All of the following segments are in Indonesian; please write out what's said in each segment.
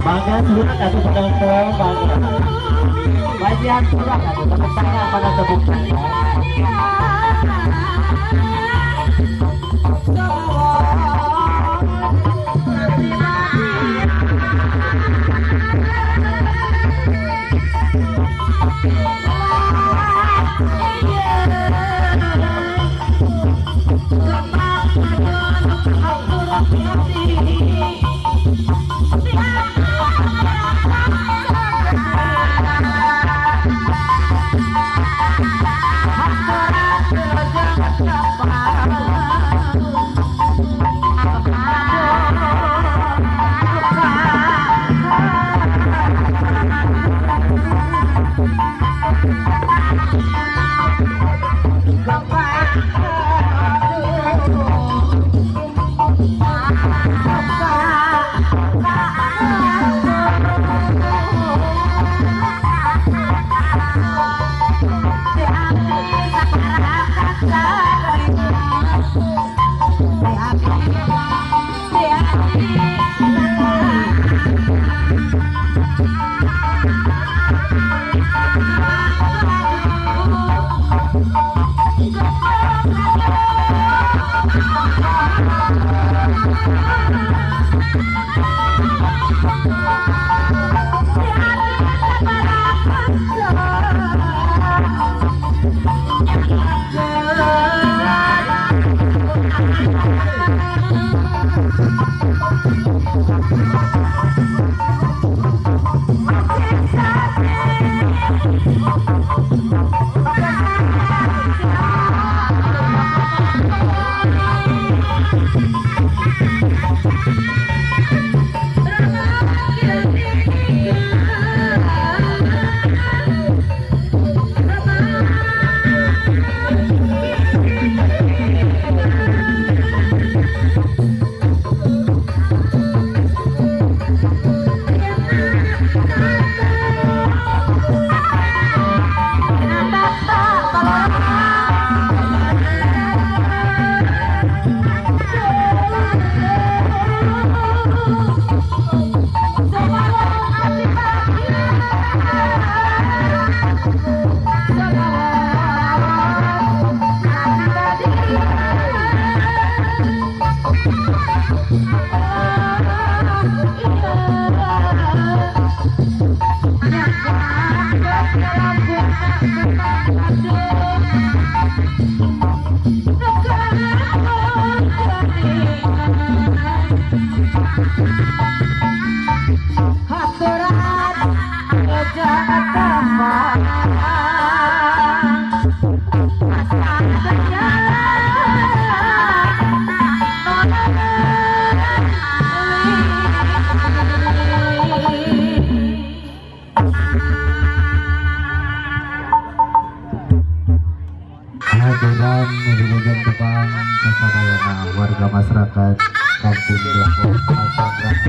Bagian surat atau penonton, bagian surat atau tepuk tangan pada tepuk tangan. warga masyarakat Kampung Depok Tangerang.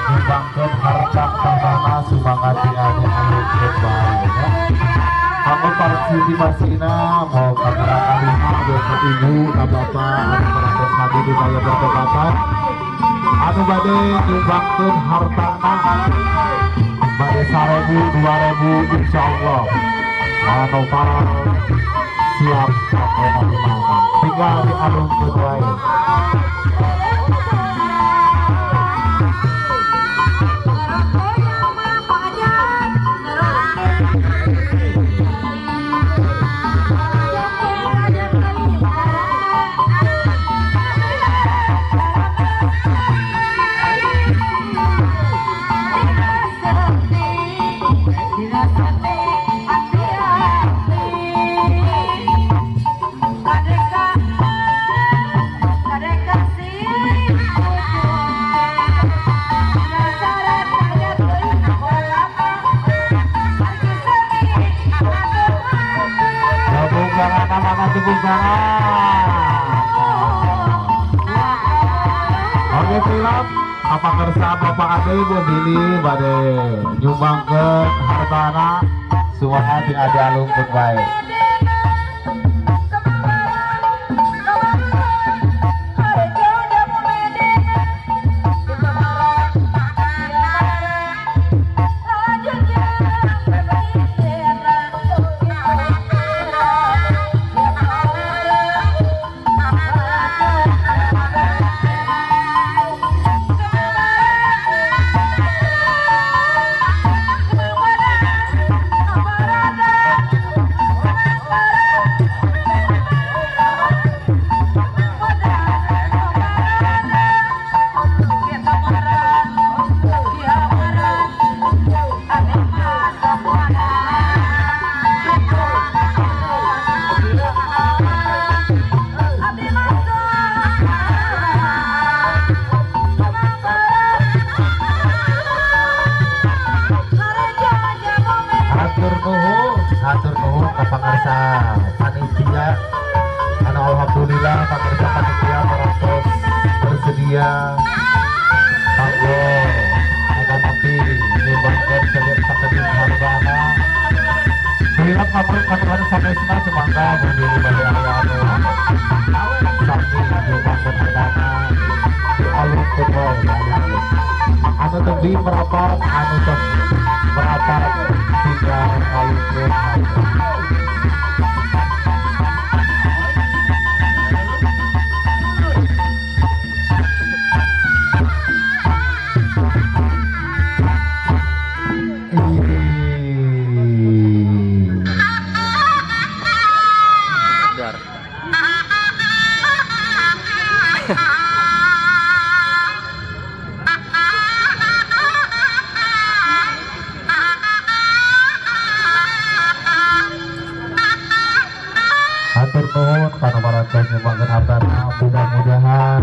Dibangkit harta tanah sumangati ane anu baik ya. Kamu partisipasina mau kamera kalima besok ibu bapak anu proses hadir di daya berkepatan anu bade dibangkit harta bade 1.000 2.000 insyaallah anu para siap tinggal di alun kedua. Oke film apa kersa bapak ade ibu Billy bade nyumbangkeun hartana suara di ada lumpur baik. Tuhan sampai semua semangka berdiri pada area sambil jumangkeun hartana alun kedoi anu tebi merapat anu sok merapat tinggal alun hatur nuhun kana marancang nyumbangkeun hartana mudah-mudahan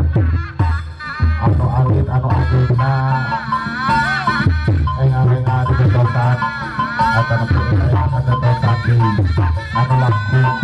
anu alit anu agengna engang-engang dibentosan atau dibentosan di anu langsung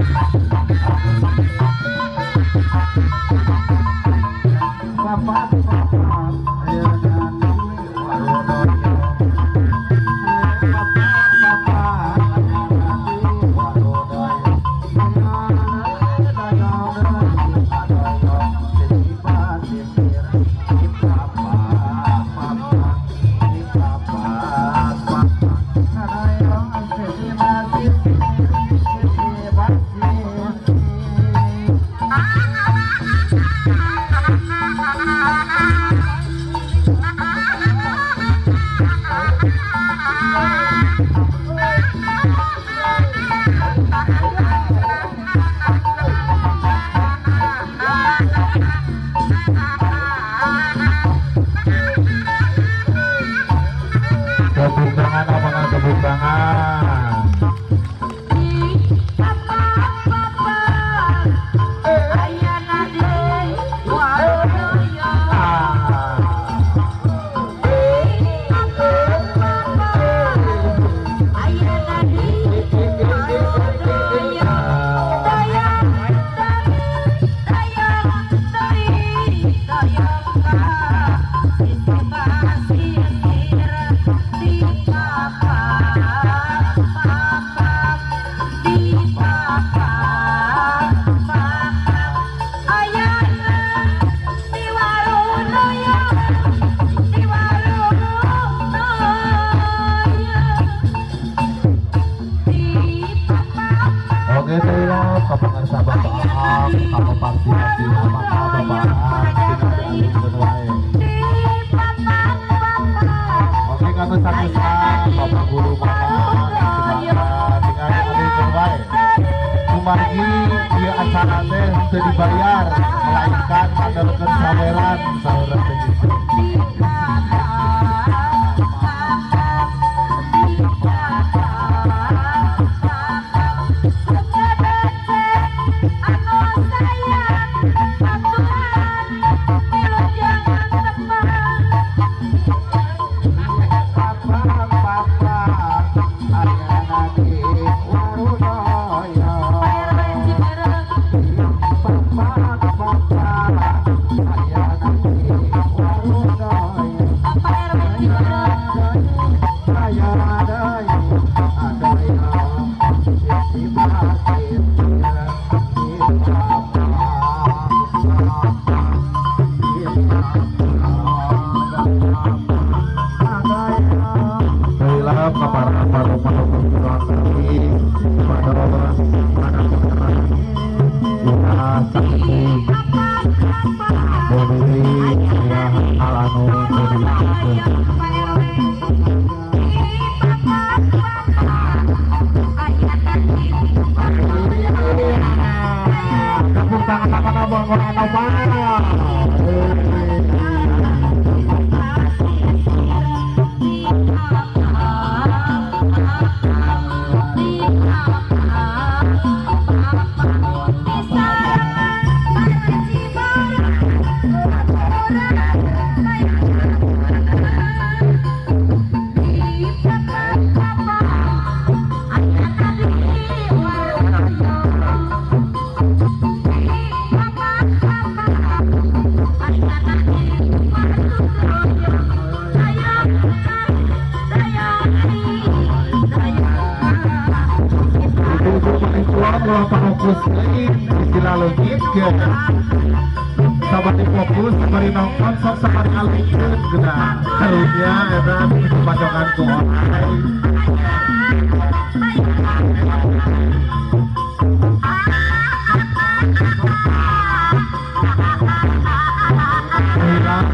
kebungangan apa kebungangan Bapak Guru Margi dia acara teh teu dibayar melainkan ngadeukeun saweran saweran teh gitu. ulah fokus istilah legit ke sabari fokus sabari nonton sok sabari alikeun geuna karunya eta dipacokan ku online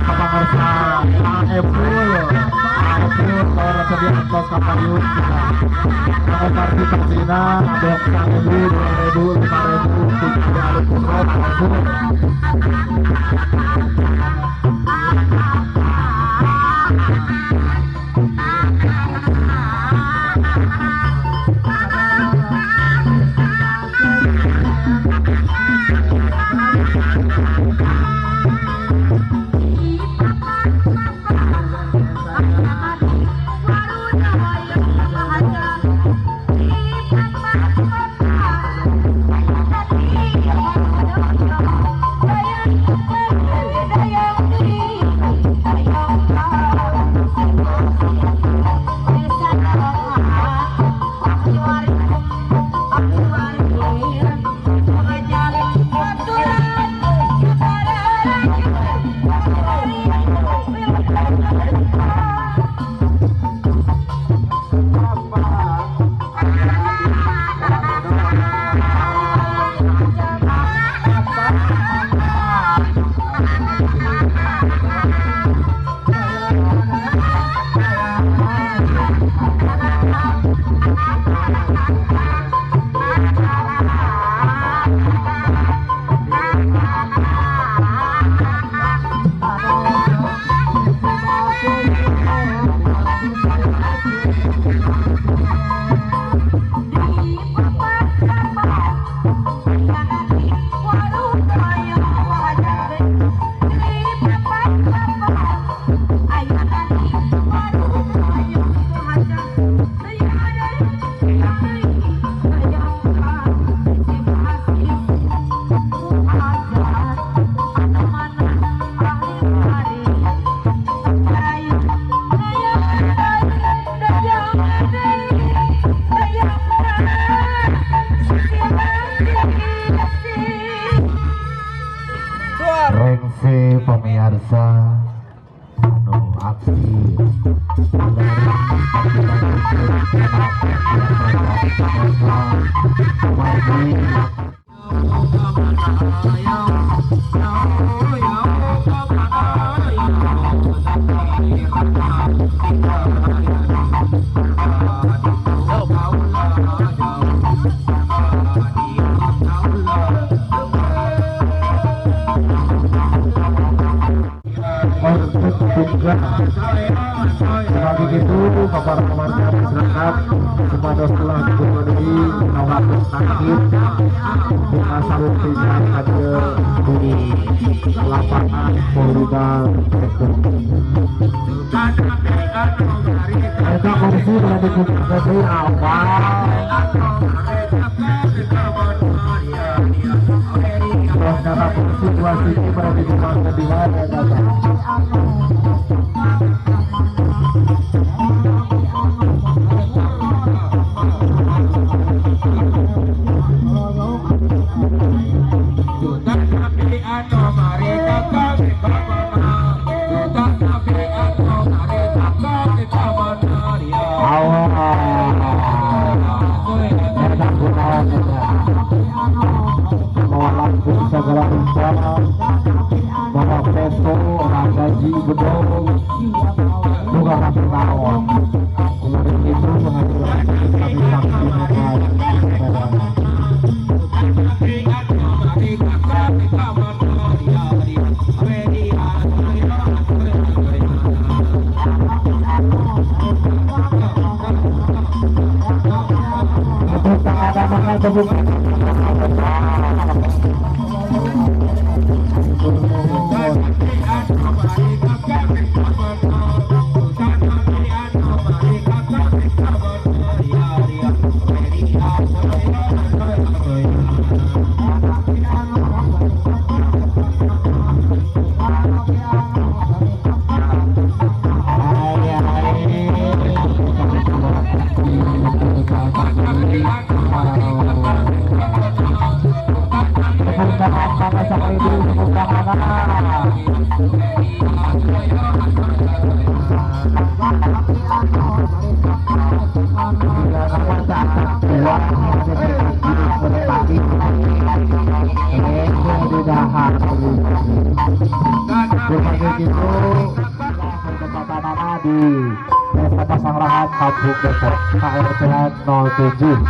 Kapangarsa April kalau rasa di atas kapayun kalau partisipasinya ada 1.000, 2.000, pemirsa anu aksi sebagai itu para keluarga masyarakat kepada setelah dipenuhi nawakan sakit kita salutikan hadir di lapangan Polda kita kondisi berada di negeri awal ternyata situasi ini berada di mana di mana segala bencana bahwa peso gaji gedung juga kami rawat kemarin itu mengajukan kami sampai di pembangunan. Di Desa Pasanggrahan Kampung Depok KRT 07.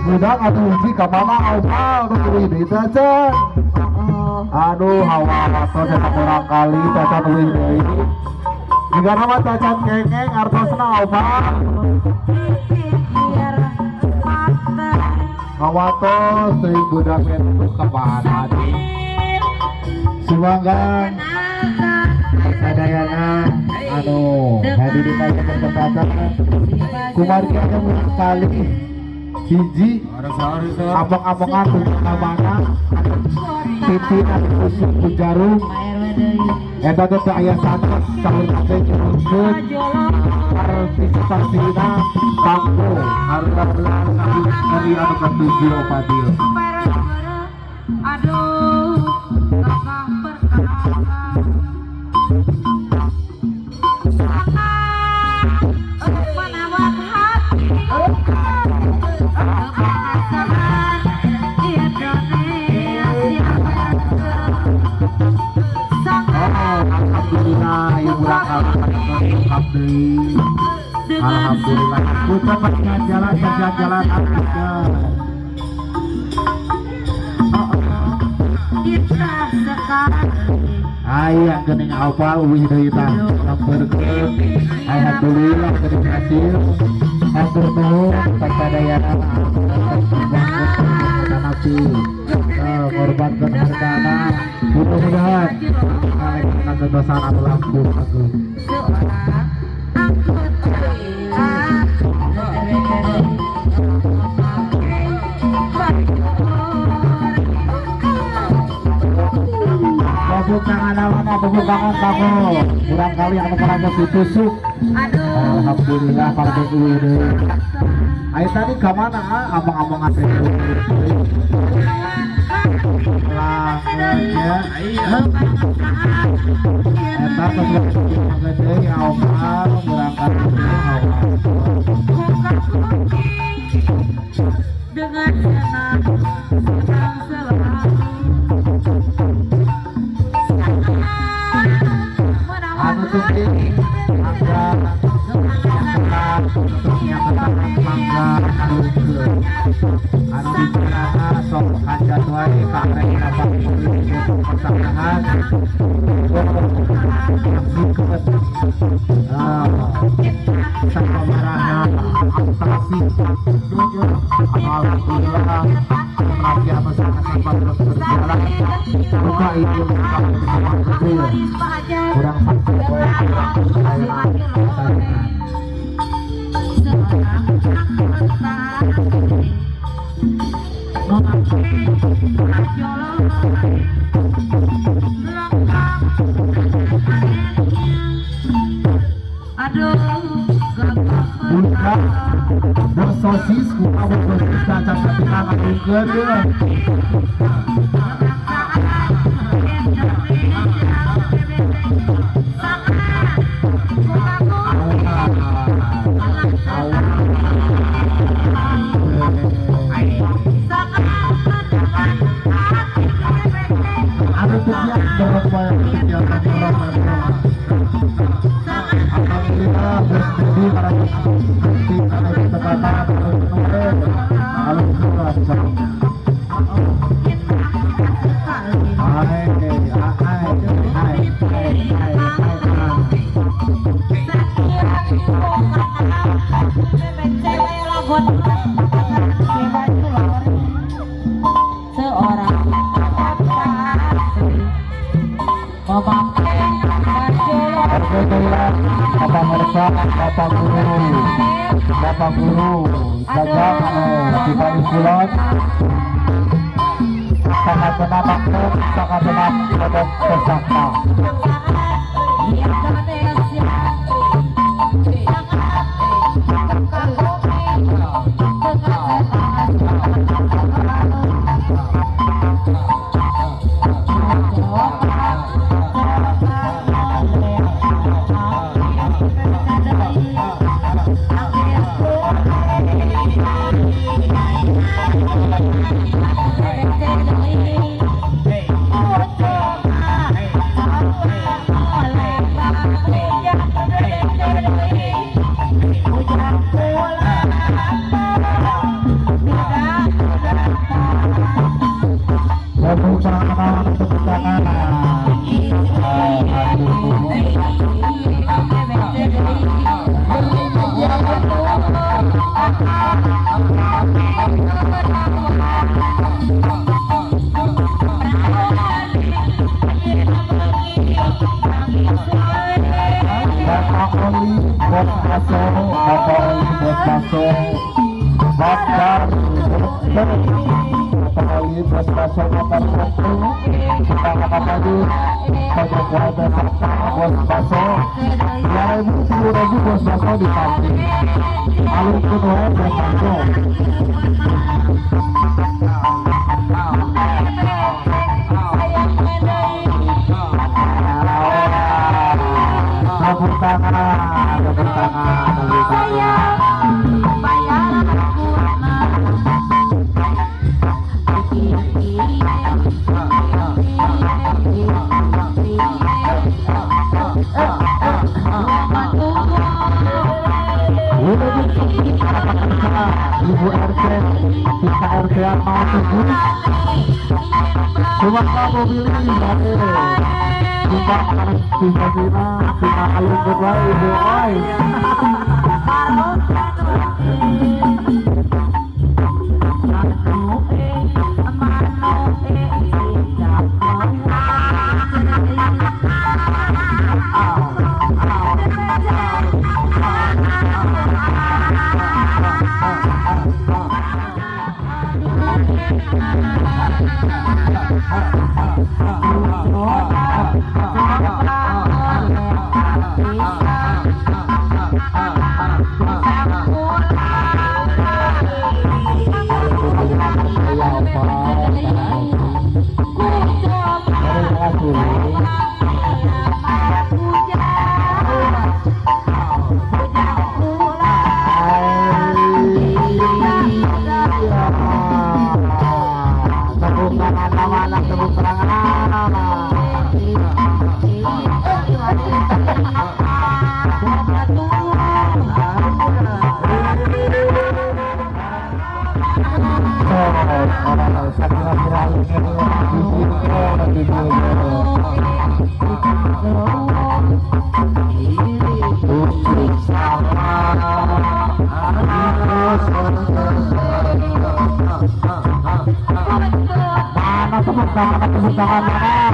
Budak atau uji kamana awal nulis di tacan. Aduh hawa atau datang orang kali tacan nulis ini. Jika nama tacan kengeng artosna awal. Kawatos dari budak itu kemana nih? Sumanggang sadayana anu hadi di kaya berkata kumarga yang kali hiji abang-abangan kamana pimpinan usuk Jarum eta teh aya sanes saur kabeh nyusun partisipasina kanggo harga hari anu ketujuh Fadil. Aduh, kakak perkara menawar hati kebahagiaan Indonesia. Alhamdulillah ibu rakal alhamdulillah kita berjalan jalan aja. Kita sekarang Ayah gening apa wih deui tah sampurkeun alhamdulillah gening hasil hatur nuhun kasadayana nafsi ngorbankeun hartana mudah-mudahan kalian kebebasan anu lampung agung seorang tepuk tangan awalnya, tepuk tangan kamu kurang kali yang merasa ditusuk. Alhamdulillah partai ini ayo tadi kemana abang-abang ada langnya eta kesulitan gede awal berangkat awal dengan senang selalu anu tuti mangga yang mangga anu bicara sok hajat wae karek apa pasangan marah asasi alhamdulillah rakyat masyarakat sampai terus berjalan buka itu kurang buka bersosis buka bersosis cacat ketinggalan juga deh ada tujuan berapa kegiatan alhamdulillah bersedia para bukti karena kita katakan alhamdulillah bisa seorang Bapak Mersa, Bapak Guru, jaga kita usulan sangat benar maklum, sangat benar pada tersangka. bos baso motor bos baso bakar kembali bos baso motor satu kita maju pojok warga serta bos baso 2.000 bos baso di pagi alun kedua bos baso tepuk tangan Ibu RT, kita RT yang mau tunggu cuma kamu pilih kita sina kita alun kedua ibu oi Insyaallah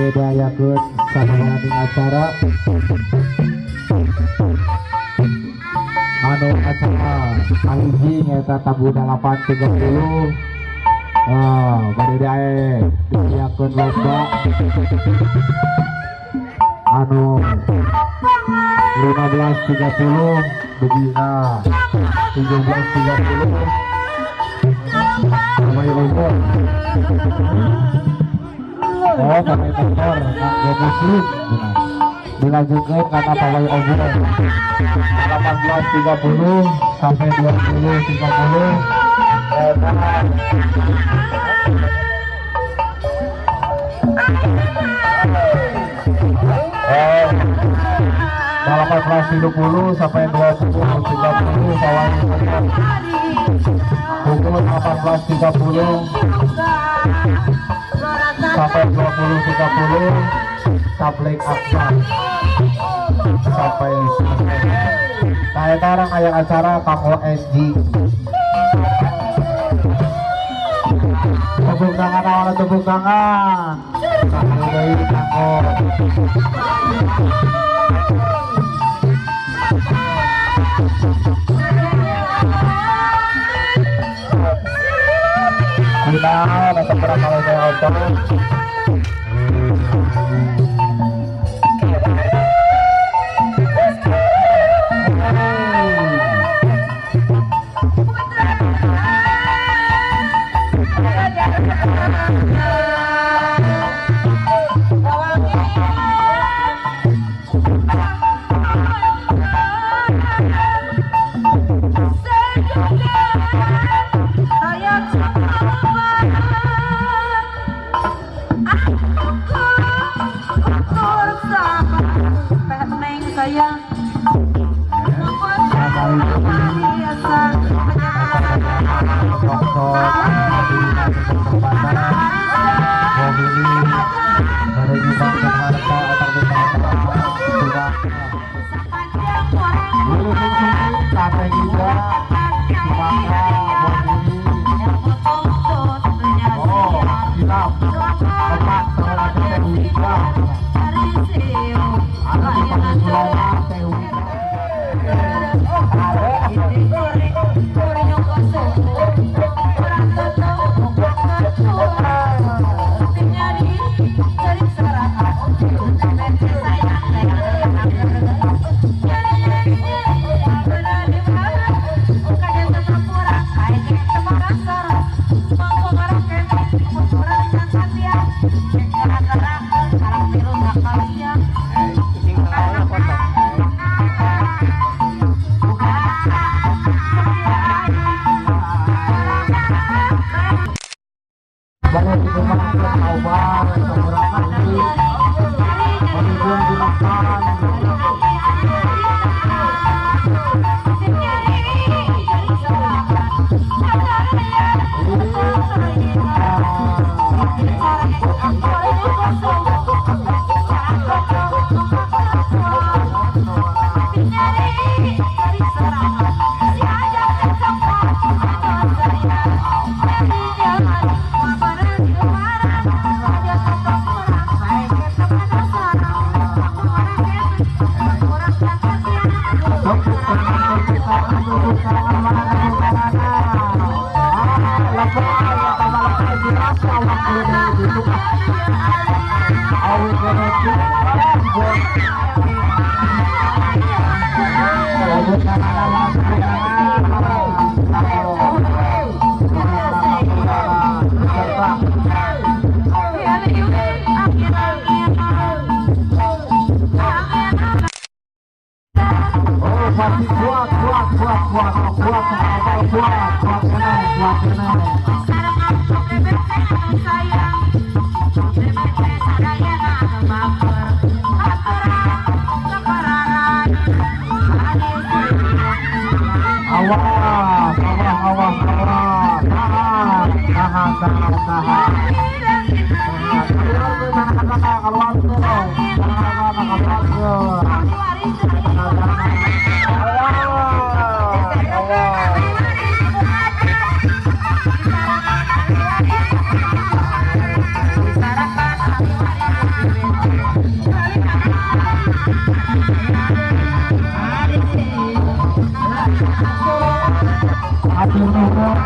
mendayakeun sahabat acara anu acara aliji eta tabu 830 bade dae diakeun lomba anu 15.30 begina 17.30 sampai umur sampai motor nggak muslim dilanjutkan kata pawai umur 18.30 sampai 20.30 18.30 sampai 20.30 pawai pukul 18.30 sampai 20.30 tablik akbar sampai selesai. Saya tarang ayat acara Kanggo SG. Tepuk tangan awal tepuk tangan. Kanggo dari Kanggo. Kita datang berapa kali saya otot. Tempat terlalu teh Wika. Ada di Pangkulana teh Wika. Banyak di rumah awal seorang kali kemudian dimakan masih kuat Aduh,